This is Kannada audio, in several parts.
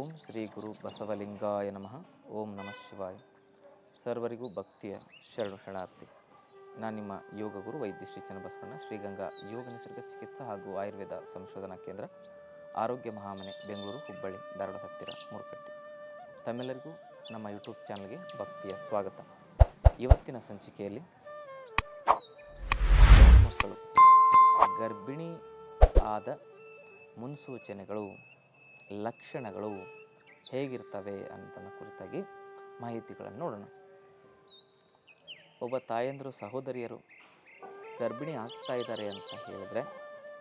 ಓಂ ಶ್ರೀ ಗುರು ಬಸವಲಿಂಗಾಯ ನಮಃ. ಓಂ ನಮಃ ಶಿವಾಯ. ಸರ್ವರಿಗೂ ಭಕ್ತಿಯ ಶರಣಾರ್ಥಿ. ನಾನು ನಿಮ್ಮ ಯೋಗ ಗುರು ವೈದ್ಯ ಶ್ರೀ ಚನ್ನಬಸವಣ್ಣ, ಶ್ರೀಗಂಗಾ ಯೋಗ ನಿಸರ್ಗ ಚಿಕಿತ್ಸಾ ಹಾಗೂ ಆಯುರ್ವೇದ ಸಂಶೋಧನಾ ಕೇಂದ್ರ, ಆರೋಗ್ಯ ಮಹಾಮನೆ, ಬೆಂಗಳೂರು, ಹುಬ್ಬಳ್ಳಿ, ಧಾರವಾಡ ಹತ್ತಿರ ಮೂರ್ಕಟ್ಟಿ. ತಮ್ಮೆಲ್ಲರಿಗೂ ನಮ್ಮ ಯೂಟ್ಯೂಬ್ ಚಾನಲ್ಗೆ ಭಕ್ತಿಯ ಸ್ವಾಗತ. ಇವತ್ತಿನ ಸಂಚಿಕೆಯಲ್ಲಿ ಹೆಣ್ಣು ಮಕ್ಕಳು ಗರ್ಭಿಣಿ ಆದ ಮುನ್ಸೂಚನೆಗಳು, ಲಕ್ಷಣಗಳು ಹೇಗಿರ್ತವೆ ಅನ್ನೋದನ್ನು ಕುರಿತಾಗಿ ಮಾಹಿತಿಗಳನ್ನು ನೋಡೋಣ. ಒಬ್ಬ ತಾಯಂದಿರು, ಸಹೋದರಿಯರು ಗರ್ಭಿಣಿ ಆಗ್ತಾ ಇದ್ದಾರೆ ಅಂತ ಹೇಳಿದರೆ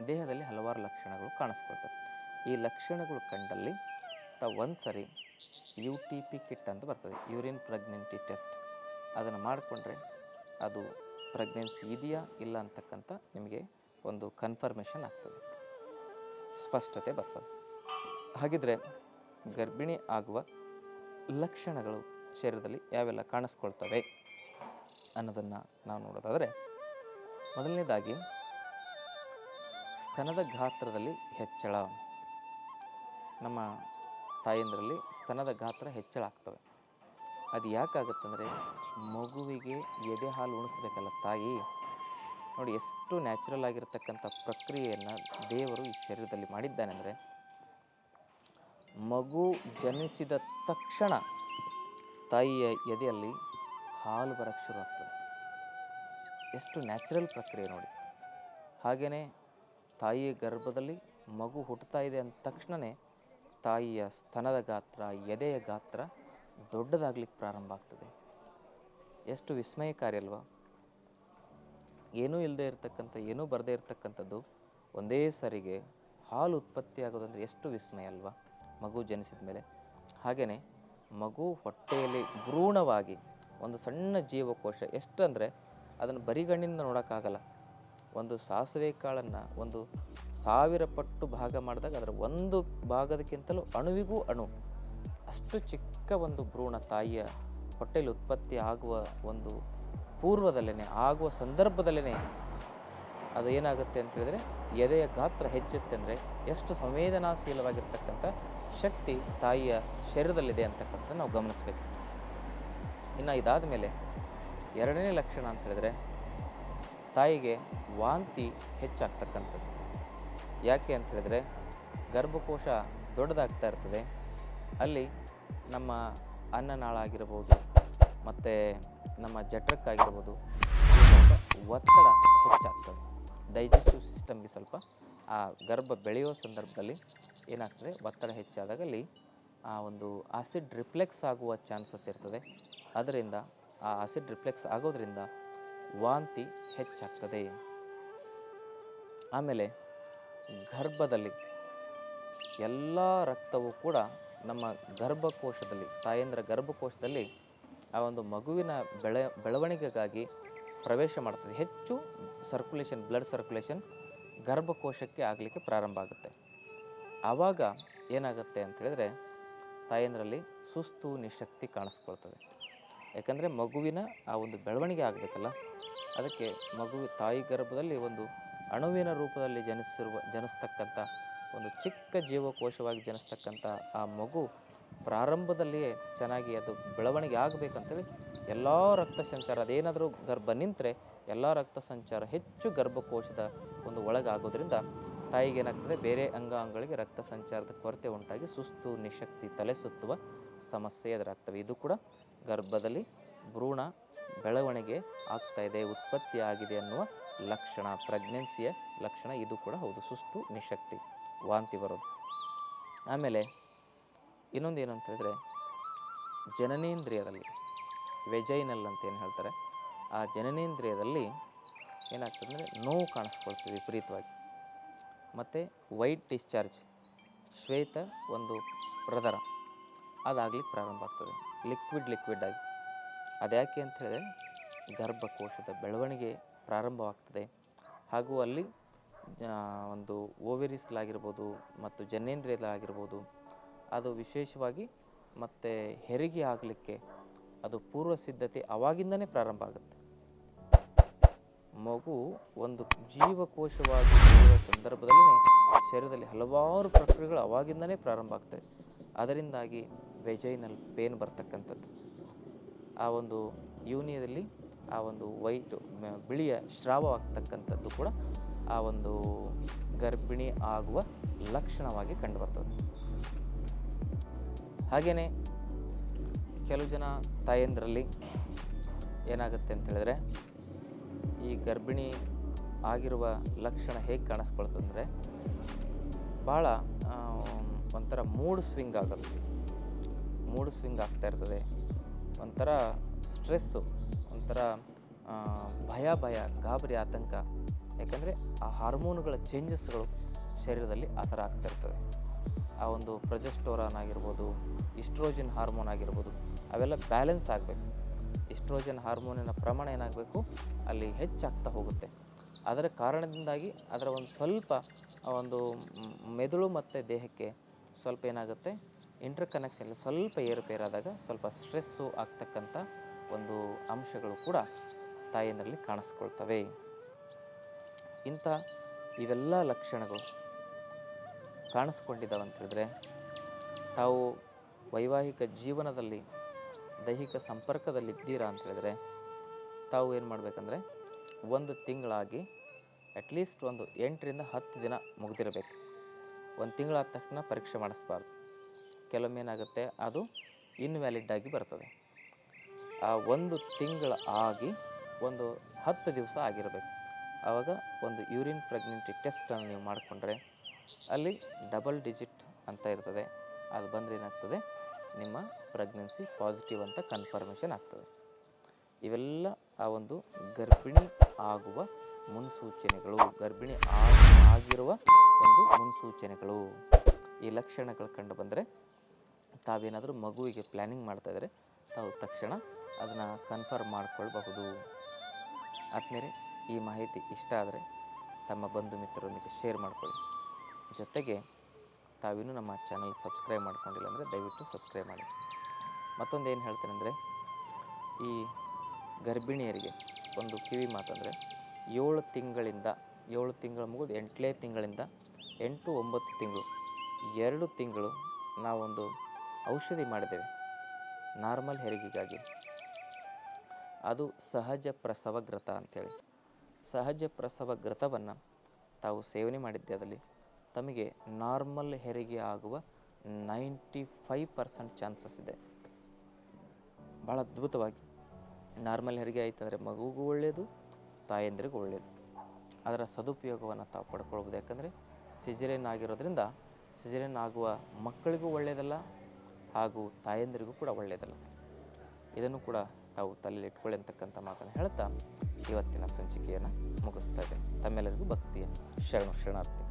ದೇಹದಲ್ಲಿ ಹಲವಾರು ಲಕ್ಷಣಗಳು ಕಾಣಿಸ್ಕೊಳ್ತವೆ. ಈ ಲಕ್ಷಣಗಳು ಕಂಡಲ್ಲಿ ಒಂದು ಸರಿ UTP ಕಿಟ್ ಅಂತ ಬರ್ತದೆ, ಯೂರಿನ್ ಪ್ರೆಗ್ನೆಂಟಿ ಟೆಸ್ಟ್. ಅದನ್ನು ಮಾಡಿಕೊಂಡ್ರೆ ಅದು ಪ್ರೆಗ್ನೆನ್ಸಿ ಇದೆಯಾ ಇಲ್ಲ ಅಂತಕ್ಕಂಥ ನಿಮಗೆ ಒಂದು ಕನ್ಫರ್ಮೇಷನ್ ಆಗ್ತದೆ, ಸ್ಪಷ್ಟತೆ ಬರ್ತದೆ. ಹಾಗಿದ್ರೆ ಗರ್ಭಿಣಿ ಆಗುವ ಲಕ್ಷಣಗಳು ಶರೀರದಲ್ಲಿ ಯಾವೆಲ್ಲ ಕಾಣಿಸ್ಕೊಳ್ತವೆ ಅನ್ನೋದನ್ನು ನಾವು ನೋಡೋದಾದರೆ, ಮೊದಲನೇದಾಗಿ ಸ್ತನದ ಗಾತ್ರದಲ್ಲಿ ಹೆಚ್ಚಳ. ನಮ್ಮ ತಾಯಂದಿರಲ್ಲಿ ಸ್ತನದ ಗಾತ್ರ ಹೆಚ್ಚಳ ಆಗ್ತವೆ. ಅದು ಯಾಕಾಗುತ್ತಂದರೆ ಮಗುವಿಗೆ ಎದೆ ಹಾಲು ಉಣಿಸ್ಬೇಕಲ್ಲ ತಾಯಿ. ನೋಡಿ, ಎಷ್ಟು ನ್ಯಾಚುರಲ್ ಆಗಿರ್ತಕ್ಕಂಥ ಪ್ರಕ್ರಿಯೆಯನ್ನು ದೇವರು ಈ ಶರೀರದಲ್ಲಿ ಮಾಡಿದ್ದಾನೆ ಅಂದರೆ, ಮಗು ಜನಿಸಿದ ತಕ್ಷಣ ತಾಯಿಯ ಎದೆಯಲ್ಲಿ ಹಾಲು ಬರೋಕ್ಕೆ ಶುರು ಆಗ್ತದೆ. ಎಷ್ಟು ನ್ಯಾಚುರಲ್ ಪ್ರಕ್ರಿಯೆ ನೋಡಿ. ಹಾಗೆಯೇ ತಾಯಿಯ ಗರ್ಭದಲ್ಲಿ ಮಗು ಹುಟ್ಟುತ್ತಾ ಇದೆ ಅಂದ ತಕ್ಷಣವೇ ತಾಯಿಯ ಸ್ತನದ ಗಾತ್ರ, ಎದೆಯ ಗಾತ್ರ ದೊಡ್ಡದಾಗ್ಲಿಕ್ಕೆ ಪ್ರಾರಂಭ ಆಗ್ತದೆ. ಎಷ್ಟು ವಿಸ್ಮಯಕಾರಿ ಅಲ್ವಾ? ಏನೂ ಇಲ್ಲದೆ ಇರತಕ್ಕಂಥ, ಏನೂ ಬರದೇ ಇರತಕ್ಕಂಥದ್ದು ಒಂದೇ ಸರಿಗೆ ಹಾಲು ಉತ್ಪತ್ತಿ ಆಗೋದಂದರೆ ಎಷ್ಟು ವಿಸ್ಮಯ ಅಲ್ವಾ ಮಗು ಜನಿಸಿದ ಮೇಲೆ. ಹಾಗೆಯೇ ಮಗು ಹೊಟ್ಟೆಯಲ್ಲಿ ಭ್ರೂಣವಾಗಿ ಒಂದು ಸಣ್ಣ ಜೀವಕೋಶ, ಎಷ್ಟಂದರೆ ಅದನ್ನು ಬರಿಗಣ್ಣಿಂದ ನೋಡೋಕ್ಕಾಗಲ್ಲ. ಒಂದು ಸಾಸಿವೆ ಕಾಳನ್ನು 1000 ಪಟ್ಟು ಭಾಗ ಮಾಡಿದಾಗ ಅದರ ಒಂದು ಭಾಗದಕ್ಕಿಂತಲೂ ಅಣುವಿಗೂ ಅಣು ಅಷ್ಟು ಚಿಕ್ಕ ಒಂದು ಭ್ರೂಣ ತಾಯಿಯ ಹೊಟ್ಟೆಯಲ್ಲಿ ಉತ್ಪತ್ತಿ ಆಗುವ ಒಂದು ಪೂರ್ವದಲ್ಲೇ, ಆಗುವ ಸಂದರ್ಭದಲ್ಲೇ ಅದು ಏನಾಗುತ್ತೆ ಅಂತ ಹೇಳಿದರೆ ಎದೆಯ ಗಾತ್ರ ಹೆಚ್ಚುತ್ತೆ. ಅಂದರೆ ಎಷ್ಟು ಸಂವೇದನಾಶೀಲವಾಗಿರ್ತಕ್ಕಂಥ ಶಕ್ತಿ ತಾಯಿಯ ಶರೀರದಲ್ಲಿದೆ ಅಂತಕ್ಕಂಥ ನಾವು ಗಮನಿಸಬೇಕು. ಇನ್ನು ಇದಾದ ಮೇಲೆ ಎರಡನೇ ಲಕ್ಷಣ ಅಂತ ಹೇಳಿದರೆ ತಾಯಿಗೆ ವಾಂತಿ ಹೆಚ್ಚಾಗ್ತಕ್ಕಂಥದ್ದು. ಯಾಕೆ ಅಂತ ಹೇಳಿದರೆ ಗರ್ಭಕೋಶ ದೊಡ್ಡದಾಗ್ತಾ ಇರ್ತದೆ. ಅಲ್ಲಿ ನಮ್ಮ ಅನ್ನನಾಳ ಆಗಿರ್ಬೋದು ಮತ್ತು ನಮ್ಮ ಜಠರಕ್ಕಾಗಿರ್ಬೋದು ಸ್ವಲ್ಪ ಒತ್ತಡ ಹೆಚ್ಚಾಗ್ತದೆ. ಡೈಜೆಸ್ಟಿವ್ ಸಿಸ್ಟಮ್ಗೆ ಸ್ವಲ್ಪ ಆ ಗರ್ಭ ಬೆಳೆಯೋ ಸಂದರ್ಭದಲ್ಲಿ ಏನಾಗ್ತದೆ, ಒತ್ತಡ ಹೆಚ್ಚಾದಾಗ ಅಲ್ಲಿ ಆ ಒಂದು ಆಸಿಡ್ ರಿಫ್ಲೆಕ್ಸ್ ಆಗುವ ಚಾನ್ಸಸ್ ಇರ್ತದೆ. ಅದರಿಂದ ಆ ಆಸಿಡ್ ರಿಫ್ಲೆಕ್ಸ್ ಆಗೋದ್ರಿಂದ ವಾಂತಿ ಹೆಚ್ಚಾಗ್ತದೆ. ಆಮೇಲೆ ಗರ್ಭದಲ್ಲಿ ಎಲ್ಲ ರಕ್ತವೂ ಕೂಡ ನಮ್ಮ ಗರ್ಭಕೋಶದಲ್ಲಿ, ತಾಯಂದಿರ ಗರ್ಭಕೋಶದಲ್ಲಿ ಆ ಒಂದು ಮಗುವಿನ ಬೆಳವಣಿಗೆಗಾಗಿ ಪ್ರವೇಶ ಮಾಡ್ತದೆ. ಹೆಚ್ಚು ಸರ್ಕ್ಯುಲೇಷನ್, ಬ್ಲಡ್ ಸರ್ಕ್ಯುಲೇಷನ್ ಗರ್ಭಕೋಶಕ್ಕೆ ಆಗಲಿಕ್ಕೆ ಪ್ರಾರಂಭ ಆಗುತ್ತೆ. ಆವಾಗ ಏನಾಗುತ್ತೆ ಅಂತ ಹೇಳಿದ್ರೆ ತಾಯಂದ್ರಲ್ಲಿ ಸುಸ್ತು, ನಿಶಕ್ತಿ ಕಾಣಿಸ್ಕೊಳ್ತದೆ. ಯಾಕಂದರೆ ಮಗುವಿನ ಆ ಒಂದು ಬೆಳವಣಿಗೆ ಆಗಬೇಕಲ್ಲ, ಅದಕ್ಕೆ ತಾಯಿ ಗರ್ಭದಲ್ಲಿ ಒಂದು ಅಣುವಿನ ರೂಪದಲ್ಲಿ ಜನಿಸ್ತಕ್ಕಂಥ ಒಂದು ಚಿಕ್ಕ ಜೀವಕೋಶವಾಗಿ ಜನಿಸ್ತಕ್ಕಂಥ ಆ ಮಗು ಪ್ರಾರಂಭದಲ್ಲಿಯೇ ಚೆನ್ನಾಗಿ ಅದು ಬೆಳವಣಿಗೆ ಆಗಬೇಕಂತೇಳಿ ಎಲ್ಲ ರಕ್ತ ಸಂಚಾರ, ಅದೇನಾದರೂ ಗರ್ಭ ನಿಂತರೆ ಎಲ್ಲ ರಕ್ತ ಸಂಚಾರ ಹೆಚ್ಚು ಗರ್ಭಕೋಶದ ಒಂದು ಒಳಗಾಗೋದ್ರಿಂದ ತಾಯಿಗೆ ಏನಾಗ್ತದೆ, ಬೇರೆ ಅಂಗಾಂಗಗಳಿಗೆ ರಕ್ತ ಸಂಚಾರದ ಕೊರತೆ ಉಂಟಾಗಿ ಸುಸ್ತು, ನಿಶಕ್ತಿ, ತಲೆ ಸುತ್ತುವ ಸಮಸ್ಯೆ ಎದುರಾಗ್ತವೆ. ಇದು ಕೂಡ ಗರ್ಭದಲ್ಲಿ ಭ್ರೂಣ ಬೆಳವಣಿಗೆ ಆಗ್ತಾಯಿದೆ, ಉತ್ಪತ್ತಿ ಆಗಿದೆ ಅನ್ನುವ ಲಕ್ಷಣ, ಪ್ರೆಗ್ನೆನ್ಸಿಯ ಲಕ್ಷಣ ಇದು ಕೂಡ ಹೌದು. ಸುಸ್ತು, ನಿಶಕ್ತಿ, ವಾಂತಿ ಬರೋದು. ಆಮೇಲೆ ಇನ್ನೊಂದು ಏನು ಅಂತ ಹೇಳಿದ್ರೆ, ಜನನೇಂದ್ರಿಯದಲ್ಲಿ, ವೆಜೈನಲ್ ಅಂತ ಏನು ಹೇಳ್ತಾರೆ, ಆ ಜನನೇಂದ್ರಿಯದಲ್ಲಿ ಏನಾಗ್ತದೆ ಅಂದರೆ ನೋವು ಕಾಣಿಸ್ಕೊಳ್ತದೆ ವಿಪರೀತವಾಗಿ. ಮತ್ತು ವೈಟ್ ಡಿಸ್ಚಾರ್ಜ್, ಶ್ವೇತ ಒಂದು ಪ್ರದರ ಅದಾಗಲಿಕ್ಕೆ ಪ್ರಾರಂಭ ಆಗ್ತದೆ, ಲಿಕ್ವಿಡ್ ಆಗಿ. ಅದ್ಯಾಕೆ ಅಂತ ಹೇಳಿದ್ರೆ ಗರ್ಭಕೋಶದ ಬೆಳವಣಿಗೆ ಪ್ರಾರಂಭವಾಗ್ತದೆ. ಹಾಗೂ ಅಲ್ಲಿ ಒಂದು ಓವೆರಿಸ್ಲಾಗಿರ್ಬೋದು ಮತ್ತು ಜನನೇಂದ್ರಿಯದಲ್ಲಾಗಿರ್ಬೋದು ಅದು ವಿಶೇಷವಾಗಿ ಮತ್ತು ಹೆರಿಗೆ ಆಗಲಿಕ್ಕೆ ಅದು ಪೂರ್ವ ಸಿದ್ಧತೆ ಆವಾಗಿಂದನೇ ಪ್ರಾರಂಭ ಆಗುತ್ತೆ. ಮಗು ಒಂದು ಜೀವಕೋಶವಾಗಿ ಬೆಳೆಯುವ ಸಂದರ್ಭದಲ್ಲಿ ಶರೀರದಲ್ಲಿ ಹಲವಾರು ಪ್ರಕ್ರಿಯೆಗಳು ಆವಾಗಿಂದನೇ ಪ್ರಾರಂಭ ಆಗ್ತವೆ. ಅದರಿಂದಾಗಿ ವೆಜೈನಲ್ ಪೇನ್ ಬರ್ತಕ್ಕಂಥದ್ದು, ಆ ಒಂದು ಯೋನಿಯಲ್ಲಿ ಆ ಒಂದು ಬಿಳಿಯ ಸ್ರಾವವಾಗ್ತಕ್ಕಂಥದ್ದು ಕೂಡ ಆ ಒಂದು ಗರ್ಭಿಣಿ ಆಗುವ ಲಕ್ಷಣವಾಗಿ ಕಂಡುಬರ್ತದೆ. ಹಾಗೆಯೇ ಕೆಲವು ಜನ ತಾಯಂದಿರಲ್ಲಿ ಏನಾಗುತ್ತೆ ಅಂತ ಹೇಳಿದ್ರೆ, ಈ ಗರ್ಭಿಣಿ ಆಗಿರುವ ಲಕ್ಷಣ ಹೇಗೆ ಕಾಣಿಸ್ಕೊಳ್ತಂದರೆ, ಭಾಳ ಒಂಥರ ಮೂಡ್ ಸ್ವಿಂಗ್ ಆಗುತ್ತೆ, ಮೂಡ್ ಸ್ವಿಂಗ್ ಆಗ್ತಾ ಇರ್ತದೆ, ಒಂಥರ ಸ್ಟ್ರೆಸ್ಸು, ಒಂಥರ ಭಯ ಗಾಬರಿ ಆತಂಕ. ಯಾಕಂದರೆ ಆ ಹಾರ್ಮೋನುಗಳ ಚೇಂಜಸ್ಗಳು ಶರೀರದಲ್ಲಿ ಆ ಥರ ಆಗ್ತಾ ಇರ್ತದೆ. ಆ ಒಂದು ಪ್ರೊಜೆಸ್ಟೋರಾನ್ ಆಗಿರ್ಬೋದು, ಇಸ್ಟ್ರೋಜನ್ ಹಾರ್ಮೋನ್ ಆಗಿರ್ಬೋದು, ಅವೆಲ್ಲ ಬ್ಯಾಲೆನ್ಸ್ ಆಗಬೇಕು. ಇಸ್ಟ್ರೋಜನ್ ಹಾರ್ಮೋನಿನ ಪ್ರಮಾಣ ಏನಾಗಬೇಕು, ಅಲ್ಲಿ ಹೆಚ್ಚಾಗ್ತಾ ಹೋಗುತ್ತೆ. ಅದರ ಕಾರಣದಿಂದಾಗಿ ಅದರ ಒಂದು ಸ್ವಲ್ಪ ಒಂದು ಮೆದುಳು ಮತ್ತು ದೇಹಕ್ಕೆ ಸ್ವಲ್ಪ ಏನಾಗುತ್ತೆ, ಇಂಟರ್ ಕನೆಕ್ಷನ್ ಸ್ವಲ್ಪ ಏರುಪೇರಾದಾಗ ಸ್ವಲ್ಪ ಸ್ಟ್ರೆಸ್ಸು ಆಗ್ತಕ್ಕಂಥ ಒಂದು ಅಂಶಗಳು ಕೂಡ ತಾಯಿಯಂದರಲ್ಲಿ ಕಾಣಿಸ್ಕೊಳ್ತವೆ. ಇಂಥ ಇವೆಲ್ಲ ಲಕ್ಷಣಗಳು ಕಾಣಿಸ್ಕೊಂಡಿದ್ದಾವೆ ಅಂತೇಳಿದ್ರೆ, ತಾವು ವೈವಾಹಿಕ ಜೀವನದಲ್ಲಿ ದೈಹಿಕ ಸಂಪರ್ಕದಲ್ಲಿದ್ದೀರಾ ಅಂತೇಳಿದ್ರೆ, ತಾವು ಏನು ಮಾಡಬೇಕಂದ್ರೆ, ಒಂದು ತಿಂಗಳಾಗಿ ಅಟ್ಲೀಸ್ಟ್ ಒಂದು 8ರಿಂದ 10 ದಿನ ಮುಗಿದಿರಬೇಕು. ಒಂದು ತಿಂಗಳಾದ ತಕ್ಷಣ ಪರೀಕ್ಷೆ ಮಾಡಿಸ್ಬಾರ್ದು. ಕೆಲವೊಮ್ಮೆ ಏನಾಗುತ್ತೆ, ಅದು ಇನ್ವ್ಯಾಲಿಡ್ ಆಗಿ ಬರ್ತದೆ. ಆ ಒಂದು ತಿಂಗಳ ಆಗಿ ಒಂದು 10 ದಿವಸ ಆಗಿರಬೇಕು. ಆವಾಗ ಒಂದು ಯೂರಿನ್ ಪ್ರೆಗ್ನೆಂಟಿ ಟೆಸ್ಟನ್ನು ನೀವು ಮಾಡಿಕೊಂಡ್ರೆ ಅಲ್ಲಿ ಡಬಲ್ ಡಿಜಿಟ್ ಅಂತ ಇರ್ತದೆ. ಅದು ಬಂದರೆ ಏನಾಗ್ತದೆ, ನಿಮ್ಮ ಪ್ರೆಗ್ನೆನ್ಸಿ ಪಾಸಿಟಿವ್ ಅಂತ ಕನ್ಫರ್ಮೇಷನ್ ಆಗ್ತದೆ. ಇವೆಲ್ಲ ಆ ಒಂದು ಗರ್ಭಿಣಿ ಆಗುವ ಮುನ್ಸೂಚನೆಗಳು, ಗರ್ಭಿಣಿ ಆಗಿರುವ ಒಂದು ಮುನ್ಸೂಚನೆಗಳು. ಈ ಲಕ್ಷಣಗಳು ಕಂಡು ಬಂದರೆ ತಾವೇನಾದರೂ ಮಗುವಿಗೆ ಪ್ಲ್ಯಾನಿಂಗ್ ಮಾಡ್ತಾಯಿದ್ರೆ ತಾವು ತಕ್ಷಣ ಅದನ್ನು ಕನ್ಫರ್ಮ್ ಮಾಡಿಕೊಳ್ಬಹುದು. ಆದಮೇಲೆ ಈ ಮಾಹಿತಿ ಇಷ್ಟ ಆದರೆ ತಮ್ಮ ಬಂಧು ಮಿತ್ರರೊಂದಿಗೆ ಶೇರ್ ಮಾಡಿಕೊಳ್ಳಿ. ಜೊತೆಗೆ ತಾವಿನ್ನೂ ನಮ್ಮ ಚಾನಲ್ ಸಬ್ಸ್ಕ್ರೈಬ್ ಮಾಡ್ಕೊಂಡಿಲ್ಲ ಅಂದರೆ ದಯವಿಟ್ಟು ಸಬ್ಸ್ಕ್ರೈಬ್ ಮಾಡಿ. ಮತ್ತೊಂದು ಏನು ಹೇಳ್ತೇನೆ ಅಂದರೆ, ಈ ಗರ್ಭಿಣಿಯರಿಗೆ ಒಂದು ಕಿವಿ ಮಾತಂದರೆ, 7 ತಿಂಗಳು ಮುಗಿದು 8ನೇ ತಿಂಗಳಿಂದ 8-9 ತಿಂಗಳು 2 ತಿಂಗಳು ನಾವೊಂದು ಔಷಧಿ ಮಾಡಿದ್ದೇವೆ ನಾರ್ಮಲ್ ಹೆರಿಗೆಗಾಗಿ. ಅದು ಸಹಜ ಪ್ರಸವ ಘೃತ ಅಂಥೇಳಿ. ಸಹಜ ಪ್ರಸವ ಘೃತವನ್ನು ತಾವು ಸೇವನೆ ಮಾಡಿದ್ದಲ್ಲಿ ತಮಗೆ ನಾರ್ಮಲ್ ಹೆರಿಗೆ ಆಗುವ 95% ಚಾನ್ಸಸ್ ಇದೆ. ಭಾಳ ಅದ್ಭುತವಾಗಿ ನಾರ್ಮಲ್ ಹೆರಿಗೆ ಆಯ್ತಂದರೆ ಮಗುಗೂ ಒಳ್ಳೆಯದು, ತಾಯಂದಿರಿಗೂ ಒಳ್ಳೆಯದು. ಅದರ ಸದುಪಯೋಗವನ್ನು ತಾವು ಪಡ್ಕೊಳ್ಬೋದು. ಯಾಕಂದರೆ ಸಿಜರೇನ್ ಆಗಿರೋದ್ರಿಂದ ಸಿಜರೇನ್ ಆಗುವ ಮಕ್ಕಳಿಗೂ ಒಳ್ಳೆಯದಲ್ಲ, ಹಾಗೂ ತಾಯಂದಿರಿಗೂ ಕೂಡ ಒಳ್ಳೆಯದಲ್ಲ. ಇದನ್ನು ಕೂಡ ತಾವು ತಲೆಯಲ್ಲಿ ಇಟ್ಕೊಳ್ಳಿ ಅಂತಕ್ಕಂಥ ಮಾತನ್ನು ಹೇಳ್ತಾ ಇವತ್ತಿನ ಸಂಚಿಕೆಯನ್ನು ಮುಗಿಸ್ತಾ ಇದ್ದೇನೆ. ತಮ್ಮೆಲ್ಲರಿಗೂ ಭಕ್ತಿಯ ಶರಣಾರ್ಥಿ.